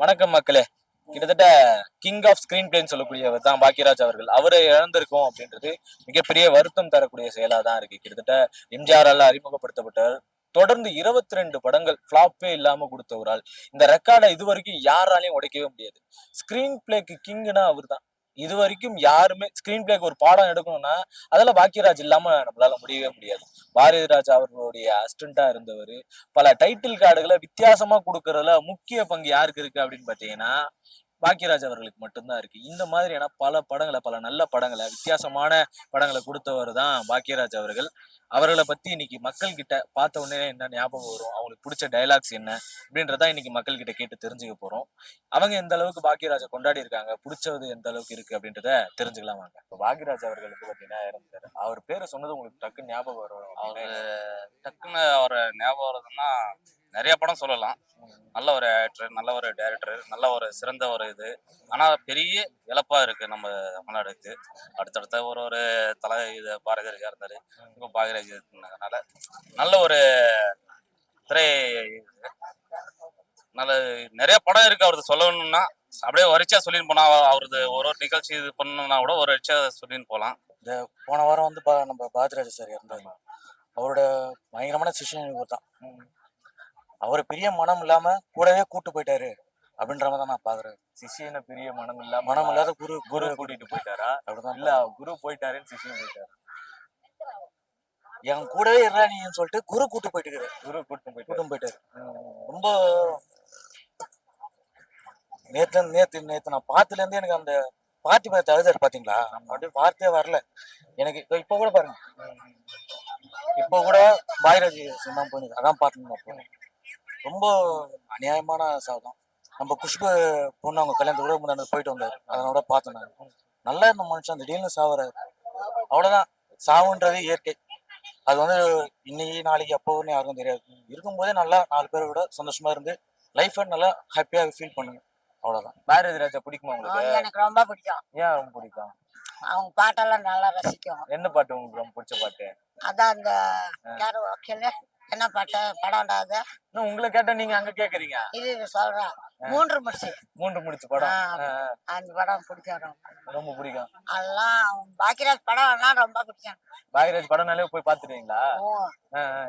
வணக்கம் மக்களே. கிட்டத்தட்ட கிங் ஆஃப் ஸ்கிரீன் பிளேன்னு சொல்லக்கூடியவர் தான் பாக்கியராஜ் அவர்கள். அவரை இழந்திருக்கோம் அப்படின்றது மிகப்பெரிய வருத்தம் தரக்கூடிய செயலா தான் இருக்கு. கிட்டத்தட்ட எம்ஜிஆரால அறிமுகப்படுத்தப்பட்டவர். தொடர்ந்து 22 படங்கள் ஃபிளாப்பே இல்லாம கொடுத்த ஒரு ஆள். இந்த ரெக்கார்டை இது வரைக்கும் யாராலையும் உடைக்கவே முடியாது. ஸ்கிரீன் பிளேக்கு கிங்னா அவர் தான். இது வரைக்கும் யாருமே ஸ்கிரீன் பிளேக்கு ஒரு பாடம் எடுக்கணும்னா அதெல்லாம் பாக்கியராஜ் இல்லாம நம்மளால முடியவே முடியாது. பாரதிராஜா அவர்களுடைய அசிஸ்டண்டா இருந்தவர். பல டைட்டில் கார்டுகளை வித்தியாசமா கொடுக்கறதுல முக்கிய பங்கு யாருக்கு இருக்கு அப்படின்னு பாத்தீங்கன்னா பாக்கியராஜ் அவர்களுக்கு மட்டும்தான் இருக்கு. இந்த மாதிரியான பல நல்ல படங்களை வித்தியாசமான படங்களை கொடுத்தவர் தான் பாக்கியராஜ் அவர்கள். அவர்களை பத்தி இன்னைக்கு மக்கள் கிட்ட பார்த்த உடனே என்ன ஞாபகம் வரும், அவங்களுக்கு பிடிச்ச டைலாக்ஸ் என்ன அப்படின்றத இன்னைக்கு மக்கள் கிட்ட கேட்டு தெரிஞ்சுக்க போறோம். அவங்க எந்த அளவுக்கு பாக்கியராஜை கொண்டாடி இருக்காங்க, பிடிச்சது எந்த அளவுக்கு இருக்கு அப்படின்றத தெரிஞ்சுக்கலாம் வாங்க. இப்போ பாக்கியராஜ் அவர்கள் வந்து பாத்தீங்கன்னா இறந்துட்டாரு. அவர் பேரை சொன்னது உங்களுக்கு டக்குன்னு ஞாபகம் வரும்? அவரு டக்குன்னு அவரை ஞாபகம் வருதுன்னா நிறைய படம் சொல்லலாம். நல்ல ஒரு ஆக்டர், நல்ல ஒரு டைரக்டர், நல்ல ஒரு சிறந்த ஒரு இது. ஆனால் பெரிய இழப்பா இருக்கு நம்ம தமிழ்நாடுக்கு. அடுத்தடுத்த ஒரு தலை இது பாரதிராஜா இருந்தாரு, இப்போ பாரதிராஜ் இருந்ததுனால நல்ல ஒரு திரை நல்ல நிறைய படம் இருக்கு. அவரது சொல்லணும்னா அப்படியே வரிச்சா சொல்லின்னு போனா, அவரது ஒரு நிகழ்ச்சி இது பண்ணணும்னா கூட ஒரு வரிச்சா சொல்லின்னு போகலாம். இந்த போன வாரம் வந்து நம்ம பாரதிராஜா சார் இருந்தாங்க. அவரோட பயங்கரமான சிஷியன் இவர் தான். அவர் பெரிய மனம் இல்லாம கூடவே கூட்டு போயிட்டாரு அப்படின்ற மாதிரி தான் நான் பாக்குறேன். சிஷியனை பெரிய மனம் இல்லாத குரு கூட்டிட்டு போயிட்டாரா? அப்படிதான். இல்ல குரு போயிட்டாருன்னு சிஷியன் போயிட்டாரு. என் கூடவே இறானின்னு சொல்லிட்டு குரு கூட்டு போயிட்டு குரு கூட்டும் போயிட்டாரு. ரொம்ப நேத்து நான் பாத்துல இருந்து எனக்கு அந்த பாட்டி பார்த்து அழுதாரு பாத்தீங்களா? அப்படியே வார்த்தையே வரல எனக்கு. இப்ப கூட பாருங்க, இப்ப கூட பாரதிராஜ் சினிமா போனது அதான் பாத்துருந்தேன். ரொம்ப அநியாயமான சாதம். நம்ம குஷ்பு பொண்ணு அவங்க கல்யாணத்து கூட முன்னாடி போயிட்டு வந்தாரு, அதனோட பார்த்தேன் நான். நல்லா இருந்த மனுஷன் திடீர்னு சாவுறாரு. அவ்வளவுதான், சாவுன்றது இயற்கை. அது வந்து இன்னைக்கு நாளைக்கு அப்போன்னு யாருக்கும் தெரியாது. இருக்கும்போதே நல்லா 4 பேரை விட சந்தோஷமா இருந்து லைஃபை நல்லா ஹாப்பியா ஃபீல் பண்ணுங்க. அவ்வளவுதான். பாரதிராஜா பிடிக்குமா உங்களுக்கு? எனக்கு ரொம்ப பிடிக்கும். ஏன் ரொம்ப பிடிக்கும்? அவங்க பாட்டெல்லாம் நல்லா ரசிக்கும். என்ன பாட்டு உங்களுக்கு ரொம்ப பிடிச்ச பாட்டு? அதான் அந்த என்ன பாட்டு படம்டா அது? உங்களை கேட்ட நீங்க அங்க கேக்குறீங்க. இது சொல்றேன், மூன்று முடிச்சு படம். அந்த படம் பிடிக்கும், ரொம்ப பிடிக்கும். அதெல்லாம் பாக்கியராஜ் படம் எல்லாம் ரொம்ப பிடிக்கும். பாக்கியராஜ் படம்னாலே போய் பாத்துருவீங்களா?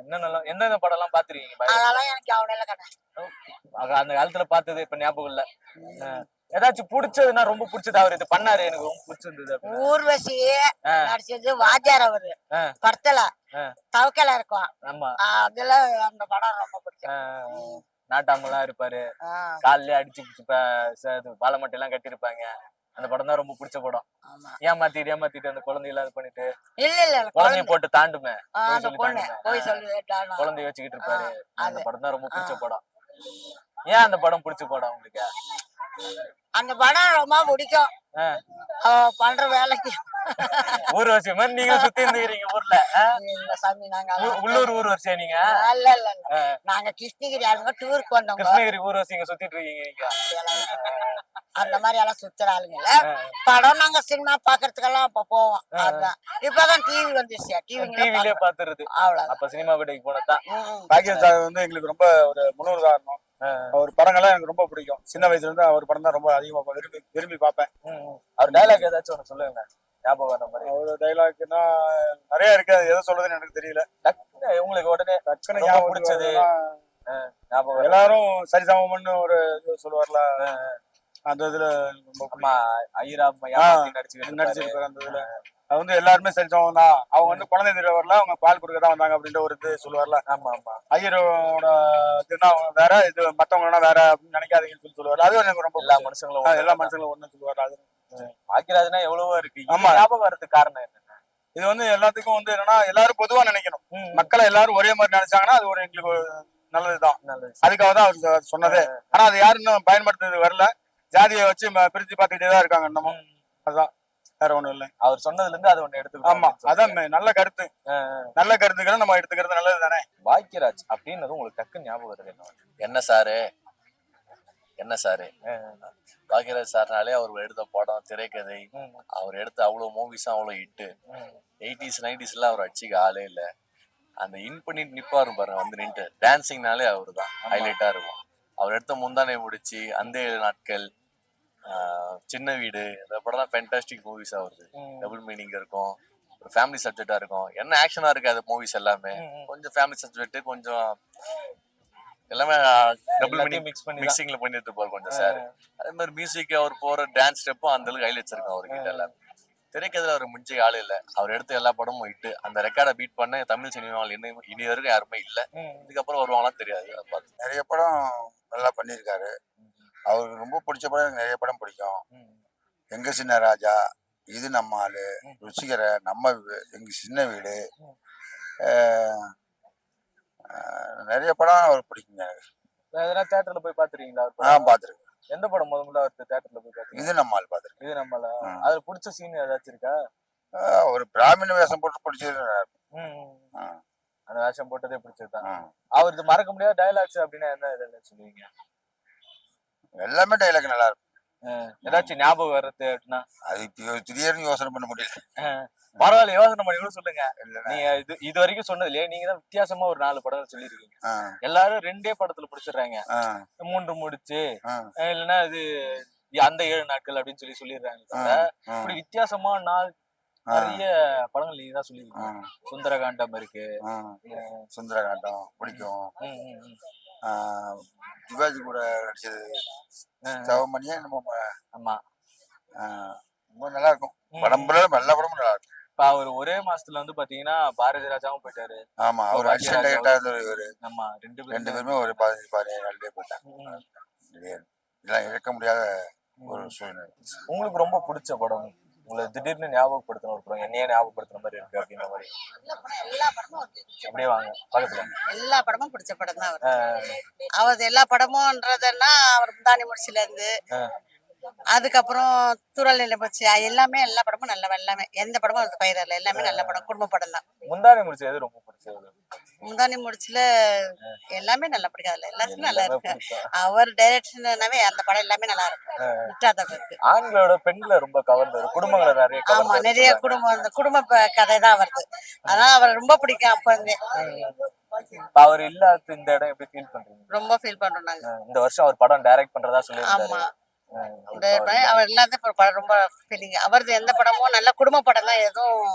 என்ன எந்தெந்த படம் எல்லாம் பாத்துருவீங்க? அதெல்லாம் எனக்கு அவனே கிடையாது. அந்த காலத்துல பார்த்தது இப்ப ஞாபகம் இல்ல. ஏதாச்சும் பிடிச்சதுன்னா ரொம்ப பிடிச்சது அவர் இது பண்ணாரு எனக்கு ரொம்ப பிடிச்சிருந்தது. ஊர்வசி நடிச்சது வாத்தியார் அவரு படத்துல தவக்கல இருக்கும். ஆமா, அதுல அந்த படம் ரொம்ப பிடிக்கும். நாட்டாமெல்லாம் இருப்பாரு, காலிலே அடிச்சு பாலமட்டை எல்லாம் கட்டிருப்பாங்க. அந்த படம் தான் ரொம்ப பிடிச்ச படம். ஏமாத்திட்டு அந்த குழந்தையெல்லாம் இது பண்ணிட்டு இல்ல குழந்தைய போட்டு தாண்டுமே குழந்தைய வச்சுக்கிட்டு இருப்பாரு. அந்த படம் தான் ரொம்ப பிடிச்ச படம். ஏன் அந்த படம் பிடிச்ச படம் உங்களுக்கு? அந்த படம் ரொம்ப பிடிக்கும். பண்ற வேலைக்கு ஊர்வசி மாதிரி நீங்க சுத்தி இருந்துக்கிறீங்க ஊர்ல. சாமி நாங்க உள்ளூர் ஊர்வசியா நீங்க? இல்ல நாங்க கிருஷ்ணகிரி ஆளுங்க டூருக்கு வந்தோம். கிருஷ்ணகிரி ஊர்வசி இங்க சுத்திட்டு இருக்கீங்க நீங்க? அந்த மாதிரி எல்லாம் சுத்துற ஆளுங்க படம் நாங்க சினிமா பாக்குறதுக்கெல்லாம் அப்ப போவோம். இப்பதான் டிவி வந்துருச்சு, டிவிலே பாத்துறது. அவ்வளவு. அப்ப சினிமா கடைக்கு போனதான். பாக்கியராஜ் வந்து எங்களுக்கு ரொம்ப ஒரு முன்னோர் காரணம். அவர் படங்கள்லாம் எனக்கு ரொம்ப பிடிக்கும். சின்ன வயசுல இருந்து அவர் படம் தான் ரொம்ப அதிகமா விரும்பி பார்ப்பேன். அவர் டைலாக் ஏதாச்சும் ஒண்ணு சொல்லுங்க, ஞாபகம் வர மாதிரி. அவரோட டைலாக்னா நிறைய இருக்கு, அது எதை சொல்றதுன்னு எனக்கு தெரியல. உங்களுக்கு உடனே டக்குன்னு ஞாபகம் பிடிச்சது ஞாபகம். எல்லாரும் சரிசமம்னு ஒரு இது சொல்லுவார்ல, அந்த இதுல ரொம்ப நடிச்சிருப்பாரு. அந்த இதுல அது வந்து எல்லாருமே சரிசமம் தான். அவங்க வந்து குழந்தை தெரியவர்ல, அவங்க பால் கொடுக்க தான் வந்தாங்க அப்படின்ற ஒரு இது சொல்லுவார்ல. ஆமா ஆமா, ஐயரோட இதுனா வேற, இது மத்தவங்கன்னா வேற அப்படின்னு நினைக்காதீங்கன்னு சொல்லி சொல்லுவாரு. அது எனக்கு ரொம்ப எல்லா மனுஷங்களும் ஒண்ணு சொல்லுவாரு. அது பாக்கியராஜ்னா எவ்வளவோ இருக்கு. ஞாபகம் வரதுக்கு காரணம் என்ன? இது வந்து எல்லாத்துக்கும் வந்து என்னன்னா, எல்லாரும் பொதுவா நினைக்கணும். மக்களை எல்லாரும் ஒரே மாதிரி நினைச்சாங்கன்னா அது ஒரு எங்களுக்கு நல்லதுதான். அதுக்காக தான் அவர் சொன்னதே. ஆனா அது யாரும் இன்னும் பயன்படுத்துறது வரல. ஜாதியை வச்சு பிரிச்சு பார்த்துக்கிட்டே தான் இருக்காங்க இன்னமும். அதுதான், வேற ஒண்ணும் இல்லை. அவர் சொன்னதுல இருந்து அது ஒண்ணு எடுத்துக்கணும். ஆமா, அதான் நல்ல கருத்து. நல்ல கருத்துக்களை நம்ம எடுத்துக்கிறது நல்லது தானே. பாக்கியராஜ் அப்படின்றது உங்களுக்கு டக்கு ஞாபகம் வருது என்ன சாரு பாக்கியராஜ் சார்னாலே அவர் எடுத்த படம், திரைக்கதை, அவர் எடுத்த அவ்வளவு மூவிஸும் அவ்வளவு ஹிட்டு. 80s 90s அவர் அடிச்சுக்க ஆளே இல்லை. அந்த இன் பண்ணிட்டு நிப்பாரு பாருங்க, வந்து நின்று டான்சிங்னாலே அவரு தான் ஹைலைட்டா இருக்கும். அவர் எடுத்த முந்தானை முடிச்சு, அந்த 7 நாட்கள், சின்ன வீடு, இந்த படம்லாம் ஃபேண்டாஸ்டிக் மூவிஸ் அவருது. டபுள் மீனிங் இருக்கும், ஒரு ஃபேமிலி சப்ஜெக்டா இருக்கும், என்ன ஆக்ஷனா இருக்காது மூவிஸ் எல்லாமே. கொஞ்சம் ஃபேமிலி சப்ஜெக்ட், கொஞ்சம் எல்லாமே டபுள் மீனிங் மிக்ஸ் பண்ணி மிக்சிங்ல பண்ணிட்டு இருப்பாரு கொஞ்சம் சார். அதே மாதிரி மியூசிக், அவர் போற டான்ஸ் ஸ்டெப்பும் அந்த அளவுக்கு ஹைலைட்ஸ் இருக்கும் அவர்கிட்ட எல்லாமே. திரைக்கதையில அவர் முடிஞ்ச ஆள் இல்ல. அவர் எடுத்த எல்லா படமும் ஹிட். அந்த ரெக்கார்டை பீட் பண்ண தமிழ் சினிமாவில் இனி வரைக்கும் யாருமே இல்ல. இதுக்கப்புறம் வருவாங்களான்னு தெரியாது. அதை பார்த்து நிறைய படம் நல்லா பண்ணியிருக்காரு. அவருக்கு ரொம்ப பிடிச்ச படம் எனக்கு நிறைய படம் பிடிக்கும். எங்க சின்ன ராஜா, இது நம்ம ஆளு, ருசிகர, எங்க சின்ன வீடு, நிறைய படம் அவர் பிடிக்குங்க எனக்கு. எதனா தியேட்டர்ல போய் பாத்துருக்கீங்களா? பார்த்துருக்கேன். எந்த படம் முதல்ல அவர் தியேட்டர்ல போய் பாத்தீங்க? இது நம்ம ஆள் பார்த்துருக்கேன். இது நம்மள அதுல பிடிச்ச சீன் ஏதாச்சும் இருக்கா? ஒரு பிராமண வேஷம் போட்டு பிடிச்சது. அந்த வேஷம் போட்டதே பிடிச்சதுதான். அவருக்கு மறக்க முடியாத டயலாக்ஸ் அப்படின்னா என்ன இதெல்லாம் சொல்லுவீங்க? எல்லாமே டைலாக் நல்லா இருக்கும். ஏதாச்சும் ஞாபகம் வர்றது அப்படின்னா? அது திடீர்னு யோசனை பண்ண முடியல. பரவாயில்ல, யோசனை பண்ணி கூட சொல்லுங்க. நீங்க இது வரைக்கும் சொன்னதுலயே நீங்க தான் வித்தியாசமா ஒரு 4 படம் சொல்லிருக்கீங்க. எல்லாரும் 2 படத்துல பிடிச்சிடுறாங்க. 3 முடிச்சு, இல்லைன்னா இது அந்த 7 நாட்கள் அப்படின்னு சொல்லிடுறாங்க. இப்படி வித்தியாசமா நிறைய படங்கள் நீங்க தான் சொல்லிருக்கீங்க. சுந்தரகாண்டம் இருக்கு. சுந்தரகாண்டம் பிடிக்கும். சிவாஜி கூட நடிச்சது சவமணியே ஆமா, ரொம்ப நல்லா இருக்கும். படம் எல்லா படமும் நல்லா இருக்கும். இப்ப அவர் ஒரே மாசத்துல வந்து பாத்தீங்கன்னா பாரதி ராஜாவும் போயிட்டாரு. ஆமா, அவர் அசிஸ்டன்ட் டைரக்டர் இவரு. ஆமா, 2 பேருமே ஒரு 15 நாள்லயே போயிட்டாங்க. இதெல்லாம் இழக்க முடியாத ஒரு சூழ்நிலை. உங்களுக்கு ரொம்ப பிடிச்ச படம், உங்களை திடீர்னு ஞாபகப்படுத்தின ஒரு படம், என்னையே ஞாபகப்படுத்துற மாதிரி இருக்கு அப்படின்ற மாதிரி? எல்லா படமும் அப்படியே வாங்க பக்கத்துல. எல்லா படமும் பிடிச்ச படம் தான் அவரது. எல்லா படமும்ன்றதுன்னா அவர் முந்தானி முடிச்சுல இருந்து அதுக்கப்புறம் தூரல் நிலை போச்சு, எல்லாமே எல்லா படமும் நல்ல, எல்லாமே எந்த படமும் அது பயிரல, எல்லாமே நல்ல படம், குடும்ப படம் தான். முந்தானி முடிச்சு எது ரொம்ப பிடிச்சது? முந்தானி முடிச்சுல எல்லாமே நல்லா பிடிக்காதுல்ல, எல்லாமே நல்லா இருக்கு. அவர் டைரக்ஷன்னாவே அந்த படம் எல்லாமே நல்லா இருக்கும். விட்டாதான் இருக்கு. ஆண்களோட பெண்களை ரொம்ப கவர்ந்தது, குடும்பங்களை நிறைய ஆமா, நிறைய குடும்பம், அந்த குடும்ப கதை தான் வருது. அதனால அவர் ரொம்ப பிடிக்கும் அப்ப இருந்தே. அவர் இல்லாத இந்த இடம் எப்படி ஃபீல் பண்றீங்க? ரொம்ப ஃபீல் பண்றோம் நாங்க. இந்த வருஷம் அவர் படம் டைரக்ட் பண்றதா சொல்லியிருக்காரு. ஆமா, அவர் இல்லாத படம் ரொம்ப ஃபீலிங். அவரது எந்த படமும் நல்ல குடும்ப படம் தான், எதுவும்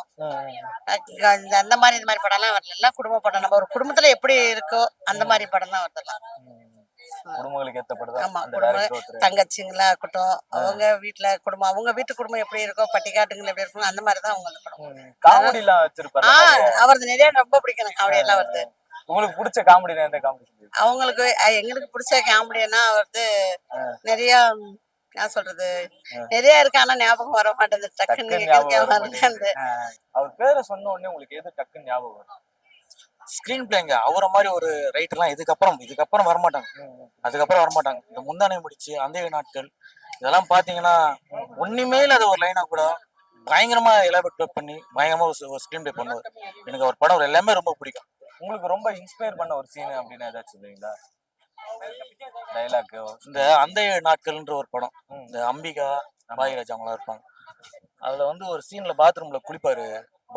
அந்த மாதிரி இந்த மாதிரி படம் எல்லாம் வரல. எல்லாம் குடும்ப படம், நம்ம ஒரு குடும்பத்துல எப்படி இருக்கோ அந்த மாதிரி படம் தான் வருது. குடும்பங்களுக்கு ஏத்த படம். ஆமா, குடும்பம், தங்கச்சிங்களா இருக்கட்டும், அவங்க வீட்டுல குடும்பம், அவங்க வீட்டு குடும்பம் எப்படி இருக்கோ, பட்டிக்காட்டுங்கள எப்படி இருக்கும், அந்த மாதிரி தான் அவங்க படம். காமெடி எல்லாம் வச்சிருப்பாரு. அவரது நிறைய ரொம்ப பிடிக்கும் காமெடி எல்லாம் வருது. உங்களுக்கு பிடிச்ச காமெடி எந்த காமெடி? அவங்களுக்கு எங்களுக்கு பிடிச்ச காமெடினா வந்து நிறைய, நான் சொல்றது நிறைய இருக்கு, ஆனா ஞாபகம் வர மாட்டேங்குது டக்குன்னு. அவர் பேரை சொன்ன உடனே உங்களுக்கு எது டக்குன்னு ஞாபகம் வரும்? ஸ்கிரீன் பிளேங்க. அவரை மாதிரி ஒரு ரைட்டர்லாம் இதுக்கப்புறம் வரமாட்டாங்க. அதுக்கப்புறம் வரமாட்டாங்க. இந்த முந்தானை முடிச்சு, அந்த 7 நாட்கள், இதெல்லாம் பாத்தீங்கன்னா ஒண்ணுமே இல்லாத ஒரு லைனா கூட பயங்கரமா எலாபரேட் பண்ணி பயங்கரமா ஒரு ஸ்கிரீன் பிளே பண்ணுவார். எனக்கு அவர் படம் எல்லாமே ரொம்ப பிடிக்கும். உங்களுக்கு ரொம்ப இன்ஸ்பயர் பண்ண ஒரு சீன் அப்படின்னு ஏதாச்சும் சொல்லுவீங்களா? டைலாக். இந்த அந்த 7 நாட்கள்ன்ற ஒரு படம், இந்த அம்பிகா பாகிராஜ் அவங்களாம் இருப்பாங்க. அதுல வந்து ஒரு சீன்ல பாத்ரூம்ல குளிப்பாரு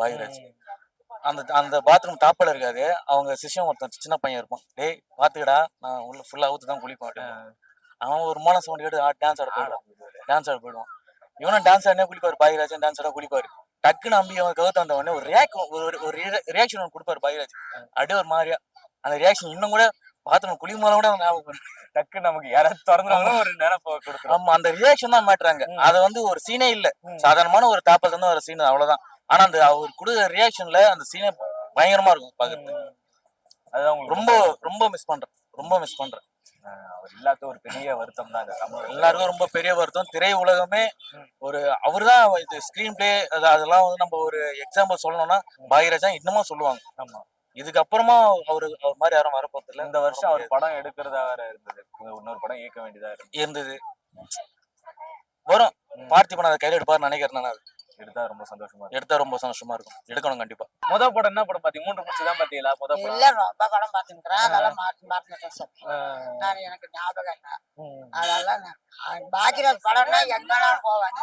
பாகிராஜ். அந்த பாத்ரூம் டாப்ல இருக்காரு, அவங்க சிஷ்யம் ஒருத்தன் சின்ன பையன் இருப்பான். டேய் பாத்துக்கடா, நான் உள்ள ஃபுல்லா அவுத்து தான் குளிப்பேன். அவன் ஒரு மோன சவுண்ட் கேட்டு டான்ஸ் ஆட போயிடுவான். இவனும் டான்ஸ் ஆடினே குளிப்பாரு, பாகிராஜன் டான்ஸ் ஆட குளிப்பாரு. டக்குன்னு அம்பி அவன் கவுத்து வந்த உடனே ஒரு ரியாக்ஷன் ஒன்று கொடுப்பாரு பாகிராஜ். அப்படியே ஒரு மாதிரியா அந்த ரியாக்ஷன் இன்னும் கூட பாத்ரூம் குளிக்கும் போது கூட ஞாபகம் டக்குன்னு நமக்கு யாராவது திறந்துறாலும் ஒரு நினைப்ப கொடுத்துரும். ஆமா, அந்த ரியாக்ஷன் தான் மாட்டுறாங்க. அது வந்து ஒரு சீனே இல்ல, சாதாரணமான ஒரு தாப்பல் இருந்து ஒரு சீன், அவ்வளவுதான். ஆனா அந்த அவர் கொடுக்குற ரியாக்ஷன்ல அந்த சீனே பயங்கரமா இருக்கும் பாக்குறது. அதுதான் ரொம்ப ரொம்ப மிஸ் பண்றேன். அவர் இல்லாத ஒரு பெரிய வருத்தம் தான் எல்லாருக்கும், ரொம்ப பெரிய வருத்தம். திரை உலகமே ஒரு அவர்தான் இது ஸ்கிரீன் பிளே அதெல்லாம் வந்து நம்ம ஒரு எக்ஸாம்பிள் சொல்லணும்னா பாகிராஜா இன்னமும் சொல்லுவாங்க. ஆமா, இதுக்கப்புறமா அவர் மாதிரி யாரும் வரப்போறது இல்லை. இந்த வருஷம் அவர் படம் எடுக்கிறதா வேற இருந்தது, இன்னொரு படம் இயக்க வேண்டியதா இருந்தது. வரும், பார்த்திபன் அதை கையில் எடுப்பாரு நினைக்கிறேன். நான் எடுத்தா ரொம்ப சந்தோஷமா இருக்கும். எடுக்கணும் கண்டிப்பா. முதல் படம் என்ன படம் பாத்தீங்க? 3 முடிச்சு தான் பாத்தீங்களா? முதல் படம் இல்ல, ரொம்ப படம் பாத்துக்கிறேன். அதெல்லாம் நான் எனக்கு ஞாபகம் இல்லை. அதெல்லாம் பாக்கிராஜ் படம்னா எங்கெல்லாம் போவேன்.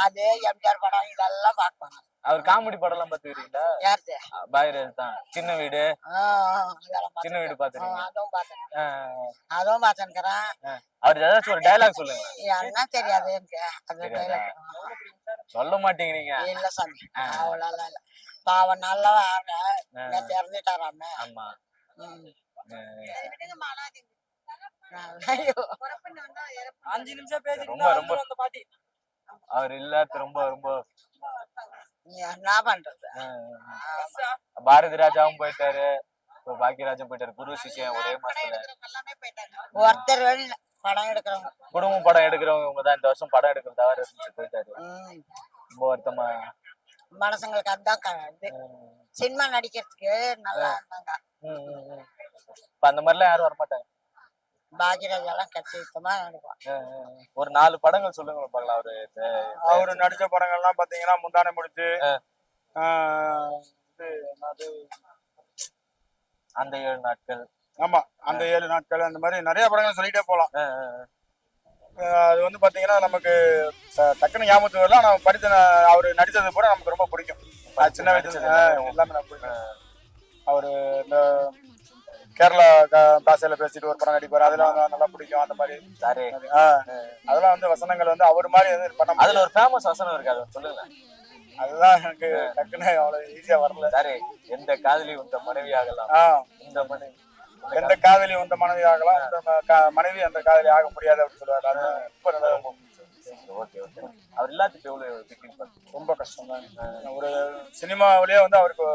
அது எம்ஜிஆர் படம் இதெல்லாம் பார்ப்பாங்க. அவர் காமெடி படம் எல்லாம் பாத்துக்கிறீங்களா? யாருது? பாக்யராஜ் தான். சின்ன வீடு, அதெல்லாம் சின்ன வீடு பாத்துறீங்க. அதுவும் பார்த்தேன், அதுவும் பார்த்துக்கிறேன். அவர் ஏதாச்சும் ஒரு டைலாக் சொல்லுங்க. என்ன தெரியாது எனக்கு அந்த தெரியாதா? dialogue. சொல்ல மாட்டேங்கிறீங்க. இல்ல சாமி, அவ்வளோ இல்ல. பாவம் நல்லவா தெரிஞ்சிட்டாராம. ஆமா. ஐயோ, 5 நிமிஷம் பேசிட்டு ரொம்ப ரொம்ப அந்த பாட்டி அவர் இல்லாத ரொம்ப ரொம்ப என்ன பண்றது? பாரதி ராஜாவும் போயிட்டாரு, இப்போ பாக்கியராஜும் போயிட்டாரு. குரு சிஷ்யன் ஒரே மாசத்துல. ஒருத்தர் வெளியில படம் எடுக்கிறவங்க குடும்பம் படம் எடுக்கிறவங்க இவங்க தான் இந்த வருஷம் படம் எடுக்கிற தவிர இருந்துச்சு, போயிட்டாரு. ரொம்ப வருத்தமா. மனசுங்களுக்கு அதுதான் இது. சினிமா நடிக்கிறதுக்கு நல்லா இருந்தாங்க. இப்ப அந்த மாதிரிலாம் யாரும் வரமாட்டாங்க. பாக்யராஜ் எல்லாம் கச்சிதமா நடிப்பான். ஒரு 4 படங்கள் சொல்லுங்க பார்க்கலாம். அவரு நடிச்ச படங்கள்லாம் பாத்தீங்கன்னா முந்தானை முடிச்சு, அந்த 7 நாட்கள். ஆமா அந்த 7 நாட்கள், அந்த மாதிரி நிறைய படங்கள் சொல்லிட்டே போலாம். அது வந்து பாத்தீங்கன்னா நமக்கு டக்குன்னு ஞாபகத்துக்கு வரல. ஆனா படித்த அவரு நடிச்சது கூட நமக்கு ரொம்ப பிடிக்கும். சின்ன வயசுல எல்லாமே எனக்கு பிடிக்கும். அவரு இந்த கேரளா பாஷையில பேசிட்டு ஒரு படம் நடிப்பாரு, அதெல்லாம் வந்து நல்லா பிடிக்கும். அந்த மாதிரி அதெல்லாம் வந்து வசனங்கள் வந்து அவர் மாதிரி வந்து பண்ண. அதுல ஒரு ஃபேமஸ் வசனம் இருக்கு, அதை சொல்லுங்க. அதுதான் எனக்கு டக்குன்னு அவ்வளவு ஈஸியா வரல. சாரி, எந்த காதலி உந்த மனைவி ஆகலாம், இந்த மனைவி எந்த காதலி உந்த மனைவி ஆகலாம், இந்த மனைவி அந்த காதலி ஆக முடியாது அப்படின்னு சொல்லுவாரு. அது ரொம்ப நல்லா. Okay okay. அவர் எல்லாத்துக்கும் எவ்வளவு ரொம்ப கஷ்டம் தான். ஒரு சினிமாவிலேயே வந்து அவருக்கு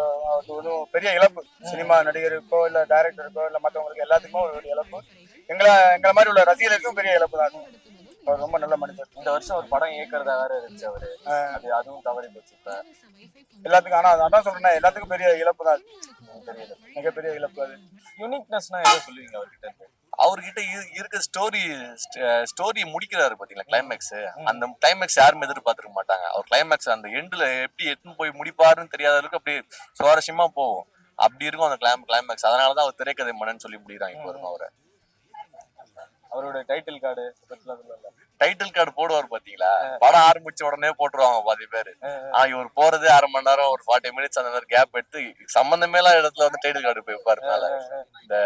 ஒரு பெரிய இழப்பு. சினிமா நடிகருக்கோ இல்ல டைரக்டருக்கோ இல்ல மற்றவங்களுக்கு எல்லாத்துக்குமே ஒரு இழப்பு. எங்களை மாதிரி உள்ள ரசிகர்களுக்கும் பெரிய இழப்பு தான். அவர் ரொம்ப நல்ல மனிதர். இந்த வருஷம் ஒரு படம் இயக்குறதா வேற இருந்துச்சு அவரு, அதுவும் தவறி போச்சு. இப்ப எல்லாத்துக்கும், ஆனா அதான் சொல்றேன், எல்லாத்துக்கும் பெரிய இழப்பு தான். தெரியல, மிகப்பெரிய இழப்பு. அது யூனிக்னஸ்னா எதை சொல்லுவீங்க அவர்கிட்ட? அவர்கிட்ட இருக்க ஸ்டோரி முடிக்கிறாரு பாத்தீங்களா, கிளைமேக்ஸ். அந்த கிளைமேக்ஸ் யாருமே எதிர்பார்த்திருக்க மாட்டாங்க. அவர் கிளைமேக்ஸ் அந்த எண்ட்ல எப்படி எடுத்துன்னு போய் முடிப்பாருன்னு தெரியாத அளவுக்கு அப்படியே சுவாரஸ்யமா போகும். அப்படி இருக்கும் அந்த கிளைமேக்ஸ். அதனாலதான் அவர் திரைக்கதை மன்னன் சொல்லி முடிக்கிறாங்க இப்போ இருக்கும் அவரை. அவரோட டைட்டில் கார்டு போடுவார் பாத்தீங்களா, படம் ஆரம்பிச்ச உடனே போட்டுருவாங்க பாதி பேரு. ஆனா இவர் போறது 1/2 மணி நேரம், ஒரு 40 மினிட்ஸ் அந்த மாதிரி கேப் எடுத்து சம்பந்தமேல இடத்துல வந்து டைட்டில் கார்டு போய் வைப்பாருனால. இந்த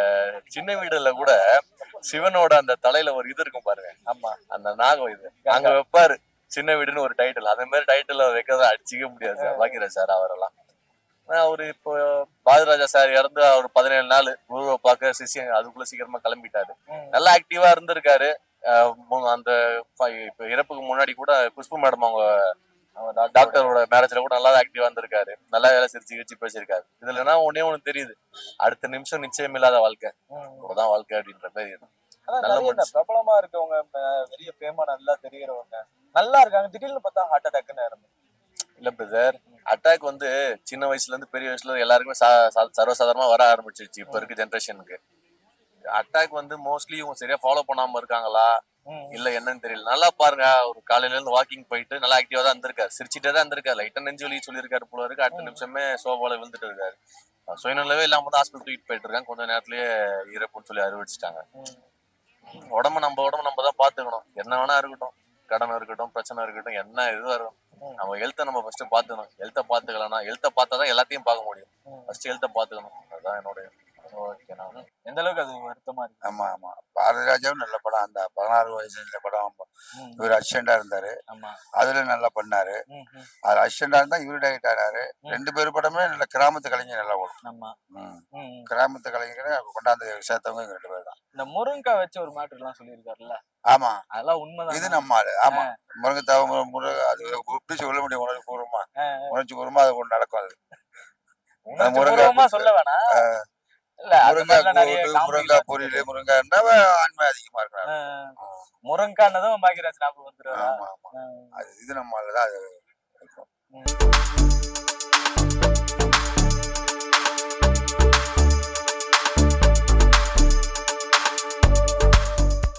சின்ன வீடுல கூட சிவனோட அந்த தலையில ஒரு இது இருக்கும் பாருங்க, ஆமா அந்த நாகம், இது அங்க வைப்பாரு சின்ன வீடுன்னு ஒரு டைட்டில். அதே மாதிரி டைட்டில் வைக்கிறத அடிச்சிக்க முடியாது பாக்யராஜ் சார் அவரெல்லாம். அவரு இப்போ பாரதிராஜா சார் இறந்து அவர் 17 நாள் குருவை பார்க்க சிஷியன் அதுக்குள்ள சீக்கிரமா கிளம்பிட்டாரு. நல்லா ஆக்டிவா இருந்திருக்காரு. அந்த இப்ப இறப்புக்கு முன்னாடி கூட குஷ்பு மேடம் அவங்க டாக்டரோட மேரேஜ்ல கூட நல்லா ஆக்டிவா இருந்திருக்காரு. நல்லா வேலை சிரிச்சு பேசியிருக்காரு. இதுலன்னா ஒண்ணு தெரியுது, அடுத்த நிமிஷம் நிச்சயம் இல்லாத வாழ்க்கை, அவ்வளவுதான் வாழ்க்கை அப்படின்ற மாதிரி. பிரபலமா இருக்கவங்க, பெரிய பேமா நல்லா தெரியறவங்க நல்லா இருக்காங்க, திடீர்னு பார்த்தா ஹார்ட் அட்டாக்னு இறந்து. இல்ல பிரதர், அட்டாக் வந்து சின்ன வயசுல இருந்து பெரிய வயசுல எல்லாருக்குமே சர்வசாதாரணமா வர ஆரம்பிச்சிருச்சு இப்ப இருக்க ஜென்ரேஷனுக்கு. அட்டாக் வந்து மோஸ்ட்லி இவங்க சரியா ஃபாலோ பண்ணாம இருக்காங்களா இல்ல என்னன்னு தெரியல. நல்லா பாருங்க, ஒரு காலையில இருந்து வாக்கிங் போயிட்டு நல்லா ஆக்டிவா தான் இருந்திருக்காரு, சிரிச்சுட்டே தான் இருந்திருக்காரு. லைட்டா நெஞ்சு வலி சொல்லியிருக்காரு போல இருக்கு. அடுத்த நிமிஷமே சோபால விழுந்துட்டு இருக்காரு. சுயநலவே இல்லாம தான் ஹாஸ்பிட்டல் தூக்கிட்டு போயிட்டு இருக்காங்க. கொஞ்ச நேரத்திலேயே இறப்புன்னு சொல்லி அறிவிச்சிட்டாங்க. உடம்பு நம்ம தான் பாத்துக்கணும். என்ன வேணா இருக்கட்டும், கடன் இருக்கட்டும், பிரச்சனை இருக்கட்டும், என்ன இதுவா இருக்கும், நம்ம ஹெல்த்தை நம்ம ஃபர்ஸ்ட் பாத்துக்கணும். ஹெல்த்தை பாத்துக்கலன்னா, ஹெல்த்தை பார்த்தாதான் எல்லாத்தையும் பார்க்க முடியும். ஃபர்ஸ்ட் ஹெல்த்தை பாத்துக்கணும். அதுதான் என்னோட. எந்த அளவுக்கு அது வருத்தமா இருக்கு? ஆமா ஆமா, பாரதிராஜாவும் நல்ல படம். அந்த 16 வயசுல படம் இவர் அசிஸ்டண்டா இருந்தாரு, அதுல நல்லா பண்ணாரு. அது அசிஸ்டண்டா இருந்தா இவரு டைரக்ட் ஆனாரு. 2 பேரும் படமே நல்ல கிராமத்து கலைஞர் நல்லா ஓடும். கிராமத்து கலைஞரை கொண்டாந்து சேர்த்தவங்க இவங்க 2 பேர் தான். இந்த முருங்கா வச்சு ஒரு மேட்டர் எல்லாம் சொல்லியிருக்காருல்ல, ஆமா அதெல்லாம் உண்மைதான். இது நம்ம ஆளு. ஆமா, முருங்கை அது எப்படி சொல்ல முடியும், உணர்ச்சி பூர்வமா அது ஒன்று நடக்கும். அது முருங்கா சொல்ல வேணாம். முருங்கா பொரியல், முருங்கான்னா ஆண்மை அதிகமா இருக்கிறாங்க. முருங்கான்னதும் பாக்யராஜ் ஞாபகம் வந்துருவாரு. ஆமா ஆமா, அது இது நம்மளாலதான் அது இருக்கும்.